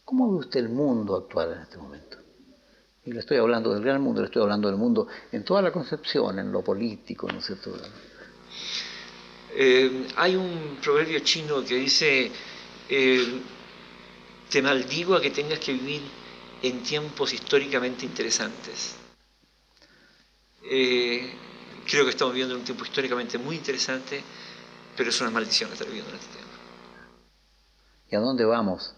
¿Cómo ve usted el mundo actual en este momento? Y le estoy hablando del gran mundo, le estoy hablando del mundo en toda la concepción, en lo político, ¿no es cierto? Hay un proverbio chino que dice, te maldigo a que tengas que vivir en tiempos históricamente interesantes. Creo que estamos viviendo en un tiempo históricamente muy interesante, pero es una maldición estar viviendo en este tiempo. ¿Y a dónde vamos?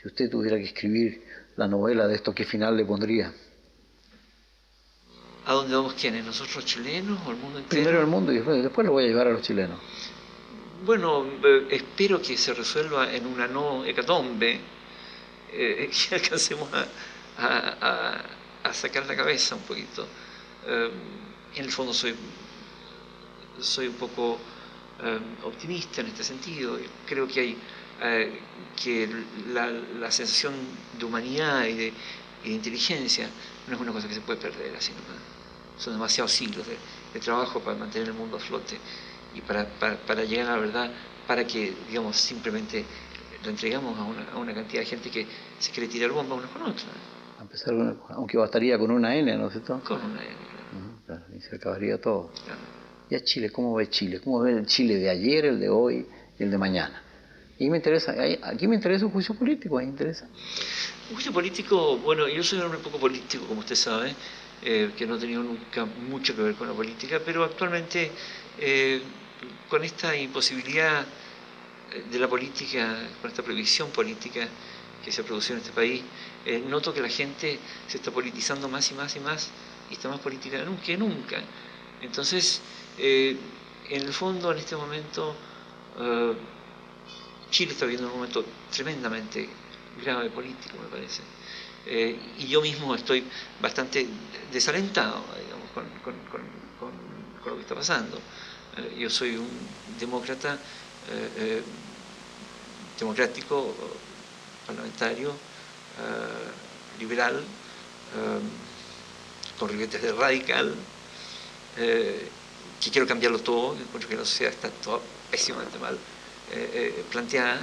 Si usted tuviera que escribir la novela de esto, ¿qué final le pondría? ¿A dónde vamos quiénes? ¿Nosotros los chilenos o el mundo entero? Primero el mundo y después lo voy a llevar a los chilenos. Bueno, espero que se resuelva en una no hecatombe, que alcancemos a sacar la cabeza un poquito. En el fondo soy un poco optimista en este sentido. Creo que hay que la sensación de humanidad y de inteligencia no es una cosa que se puede perder así nomás. Son demasiados siglos de trabajo para mantener el mundo a flote y para llegar a la verdad, para que, digamos, simplemente lo entregamos a una cantidad de gente que se quiere tirar bombas unos con otros. A pesar, aunque bastaría con una N, ¿no es cierto? Con una N, claro. Claro, y se acabaría todo. Claro. ¿Y a Chile? ¿Cómo ve Chile? ¿Cómo ve el Chile de ayer, el de hoy y el de mañana? Y aquí me interesa un juicio político, ahí me interesa. Un juicio político, bueno, yo soy un hombre poco político, como usted sabe, que no he tenido nunca mucho que ver con la política, pero actualmente con esta imposibilidad de la política, con esta prohibición política que se ha producido en este país, noto que la gente se está politizando más y más y más, y está más política que nunca. Entonces, en el fondo, en este momento, Chile está viviendo un momento tremendamente grave político, me parece. Y yo mismo estoy bastante desalentado, digamos, con lo que está pasando. Yo soy un demócrata, democrático, parlamentario, liberal, con ribetes de radical, que quiero cambiarlo todo, encuentro que la sociedad está toda pésimamente mal planteada,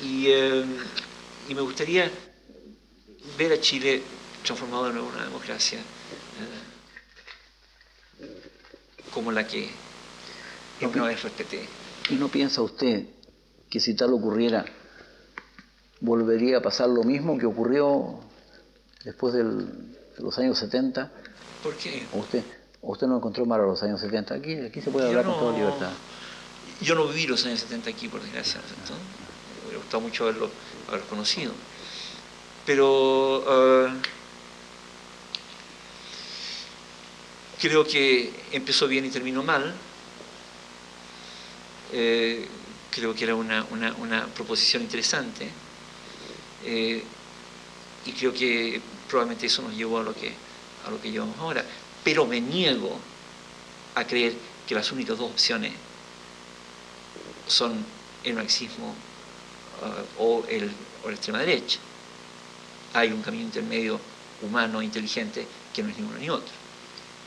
y me gustaría ver a Chile transformado en una democracia como la que una vez respeté. ¿Y no piensa usted que si tal ocurriera, volvería a pasar lo mismo que ocurrió después de los años 70? ¿Por qué? ¿O usted no encontró mal a los años 70? Aquí se puede hablar con toda libertad. Yo no viví los años 70 aquí, por desgracia, ¿no? Me hubiera gustado mucho haberlos conocido. Pero creo que empezó bien y terminó mal. Creo que era una proposición interesante. Y creo que probablemente eso nos llevó a lo que llevamos ahora. Pero me niego a creer que las únicas dos opciones son el marxismo o la extrema derecha. Hay un camino intermedio humano, inteligente, que no es ni uno ni otro.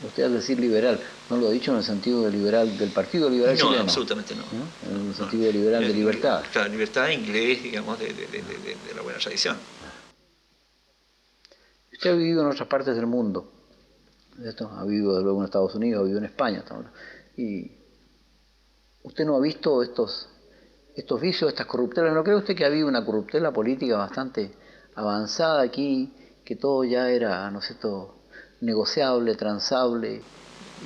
Usted al decir liberal, ¿no lo ha dicho en el sentido de liberal del Partido Liberal No, chileno? Absolutamente no. En el sentido de liberal de libertad. Claro, libertad en inglés, digamos, de la buena tradición. Usted ha vivido en otras partes del mundo, ¿cierto? Ha vivido desde luego en Estados Unidos, ha vivido en España. Y usted no ha visto estos vicios, estas corruptelas. ¿No cree usted que ha habido una corruptela política bastante avanzada aquí, que todo ya era, ¿no es cierto?, negociable, transable?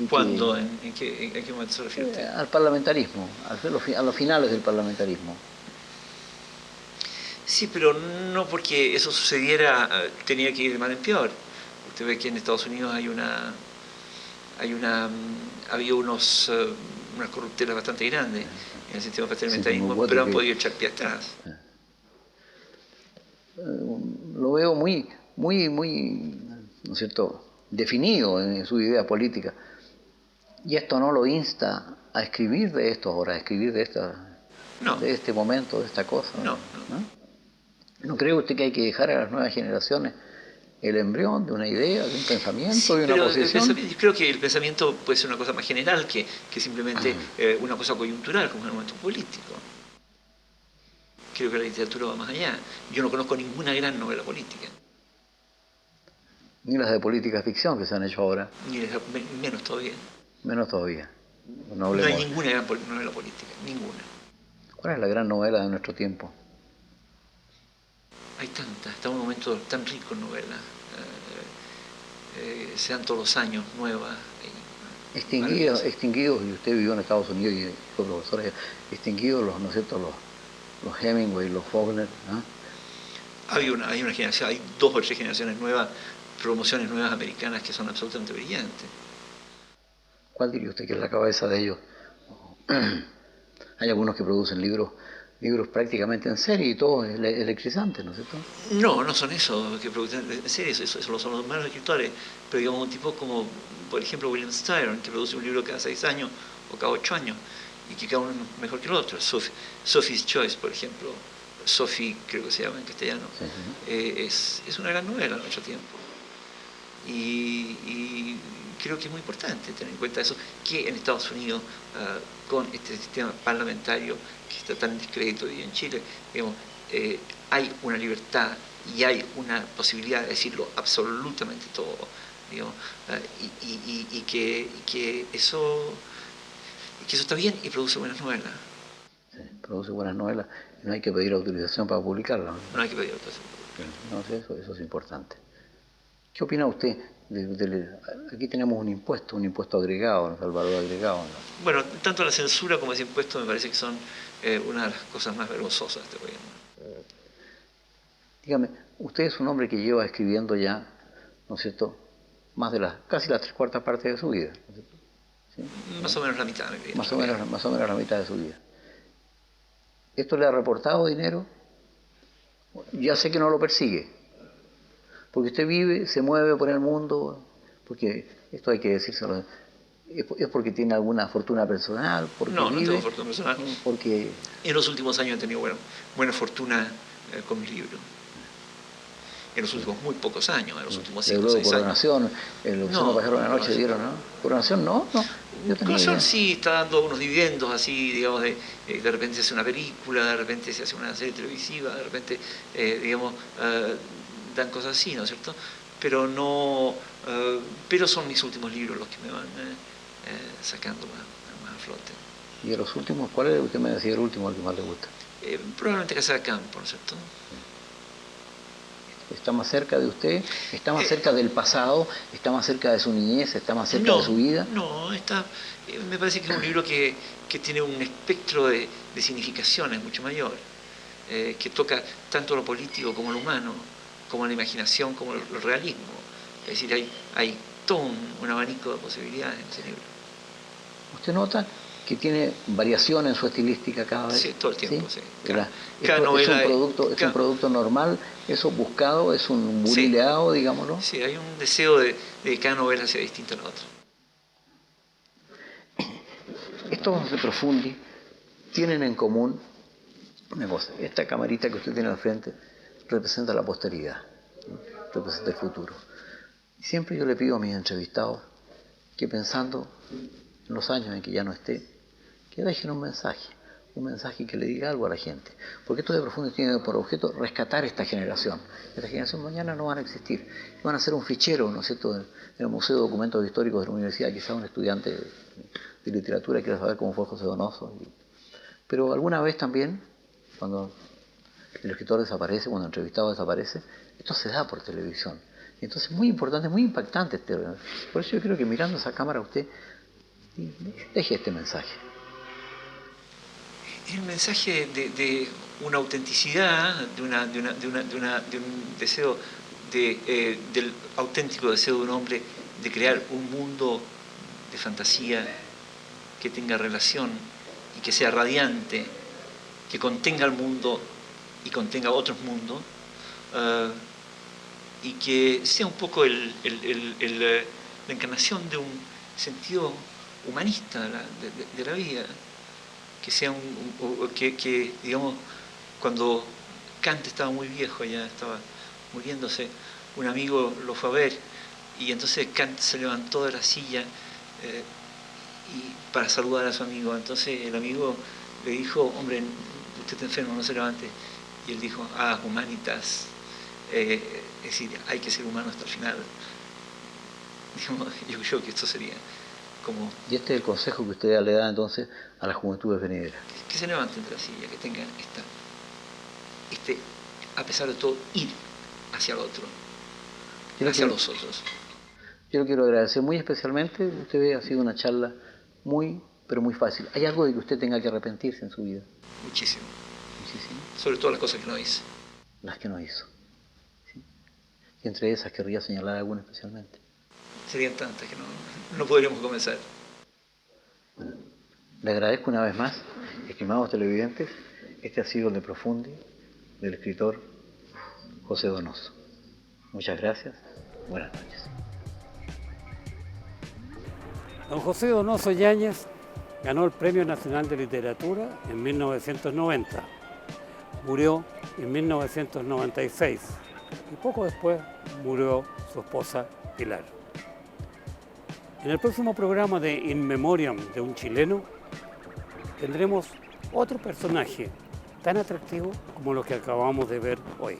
¿Cuándo? ¿En qué momento se refiere usted? Al parlamentarismo, a los finales del parlamentarismo. Sí, pero no porque eso sucediera tenía que ir de mal en peor. Usted ve que en Estados Unidos había unas corruptelas bastante grandes en el sistema parlamentarismo, pero han podido echar pie atrás. Lo veo muy, ¿no es cierto?, definido en su idea política. Y esto no lo insta a escribir de esto ahora, a escribir de este momento, de esta cosa. No. ¿No cree usted que hay que dejar a las nuevas generaciones el embrión de una idea, de un pensamiento, sí, de una posición? Creo que el pensamiento puede ser una cosa más general que simplemente una cosa coyuntural, como un momento político. Creo que la literatura va más allá. Yo no conozco ninguna gran novela política. Ni las de política ficción que se han hecho ahora. Menos todavía. Menos todavía. No hay ninguna gran novela política, ninguna. ¿Cuál es la gran novela de nuestro tiempo? Hay tantas, está en un momento tan rico en novelas. Se dan todos los años nuevas. Extinguidos, y usted vivió en Estados Unidos y fue profesor allá, extinguidos los, ¿no es cierto?, los Hemingway, los Faulkner, ¿no? Hay una generación, hay 2 o 3 generaciones nuevas, promociones nuevas americanas que son absolutamente brillantes. ¿Cuál diría usted que es la cabeza de ellos? Hay algunos que producen libros prácticamente en serie y todo electrizante, ¿no es cierto? No son esos que producen en serie, eso son los malos escritores, pero digamos un tipo como, por ejemplo, William Styron, que produce un libro cada 6 años o cada 8 años, y que cada uno es mejor que el otro. Sophie's Choice, por ejemplo, Sophie creo que se llama en castellano, sí. Es una gran novela en nuestro tiempo. Y creo que es muy importante tener en cuenta eso, que en Estados Unidos, con este sistema parlamentario que está tan discreto, y en Chile, digamos, hay una libertad y hay una posibilidad de decirlo absolutamente todo, digamos, y que eso está bien y produce buenas novelas. Sí, produce buenas novelas y no hay que pedir autorización para publicarlas. No hay que pedir autorización. No, sí, eso es importante. ¿Qué opina usted? Aquí tenemos un impuesto agregado, ¿no? El valor agregado, ¿no? Bueno, tanto la censura como ese impuesto me parece que son una de las cosas más vergonzosas de este gobierno. Dígame, usted es un hombre que lleva escribiendo ya, ¿no es cierto?, casi las 3/4 partes de su vida, ¿no es cierto? ¿Sí? Más o menos la mitad de mi vida. Más o menos la mitad de su vida. ¿Esto le ha reportado dinero? Ya sé que no lo persigue, porque usted vive, se mueve por el mundo, porque esto hay que decírselo, es porque tiene alguna fortuna personal, porque No, vive, no tengo fortuna personal. porque En los últimos años he tenido buena fortuna con mis libros. En los últimos muy pocos años, en los últimos 5 o 6 años. Coronación, el Luciano Pajaro de la Noche dieron, ¿no? Coronación no, yo tenía Coronación idea. sí está dando unos dividendos así, digamos, de repente se hace una película, de repente se hace una serie televisiva, de repente, digamos, dan cosas así, ¿no es cierto? Pero no, pero son mis últimos libros los que me van sacando más a flote. ¿Y de los últimos, cuál es? Usted me decía el último, el que más le gusta. Probablemente Casa de Campo, ¿no es cierto? ¿Está más cerca de usted? ¿Está más cerca del pasado? ¿Está más cerca de su niñez? ¿Está más cerca de su vida? No, me parece que es un libro que tiene un espectro de significaciones mucho mayor, que toca tanto lo político como lo humano, como la imaginación, como el realismo. Es decir, hay todo un abanico de posibilidades en ese libro. ¿Usted nota que tiene variación en su estilística cada vez? Sí, todo el tiempo, sí. Cada novela es un producto normal, eso buscado, es un burileado, digámoslo. Sí, hay un deseo de que cada novela sea distinta a la otra. Estos de Profundi tienen en común una cosa: esta camarita que usted tiene al frente representa la posteridad, representa el futuro. Y siempre yo le pido a mis entrevistados que, pensando en los años en que ya no esté, que dejen un mensaje que le diga algo a la gente. Porque estos de Profundi tienen por objeto rescatar esta generación. Esta generación mañana no van a existir. Van a ser un fichero, ¿no es cierto?, en el Museo de Documentos Históricos de la Universidad. Quizá un estudiante de literatura quiera saber cómo fue José Donoso. Pero alguna vez también, cuando el escritor desaparece, cuando el entrevistado desaparece, esto se da por televisión. Y entonces es muy importante, muy impactante. Por eso yo creo que mirando esa cámara usted deje este mensaje. El mensaje de una autenticidad, de un deseo, del auténtico deseo de un hombre de crear un mundo de fantasía que tenga relación y que sea radiante, que contenga el mundo y contenga otros mundos, y que sea un poco la encarnación de un sentido humanista de la vida. Que sea que digamos, cuando Kant estaba muy viejo, ya estaba muriéndose, un amigo lo fue a ver y entonces Kant se levantó de la silla y para saludar a su amigo. Entonces el amigo le dijo: hombre, usted está enfermo, no se levante. Y él dijo: humanitas, es decir, hay que ser humano hasta el final. Digamos, yo creo que esto sería como... Y este es el consejo que usted le da entonces a las juventudes venideras. Que se levanten de la silla, que tengan a pesar de todo, ir hacia el otro, hacia los otros. Yo le quiero agradecer muy especialmente. Usted ve, ha sido una charla muy, pero muy fácil. ¿Hay algo de que usted tenga que arrepentirse en su vida? Muchísimo. Muchísimo. Sobre todo las cosas que no hice. Las que no hizo. ¿Sí? Y entre esas querría señalar alguna especialmente. Serían tantas que no podríamos comenzar. Bueno, le agradezco una vez más, estimados televidentes. Este ha sido el de Profundi, del escritor José Donoso. Muchas gracias. Buenas noches. Don José Donoso Yáñez ganó el Premio Nacional de Literatura en 1990. Murió en 1996 y poco después murió su esposa Pilar. En el próximo programa de In Memoriam de un chileno tendremos otro personaje tan atractivo como lo que acabamos de ver hoy.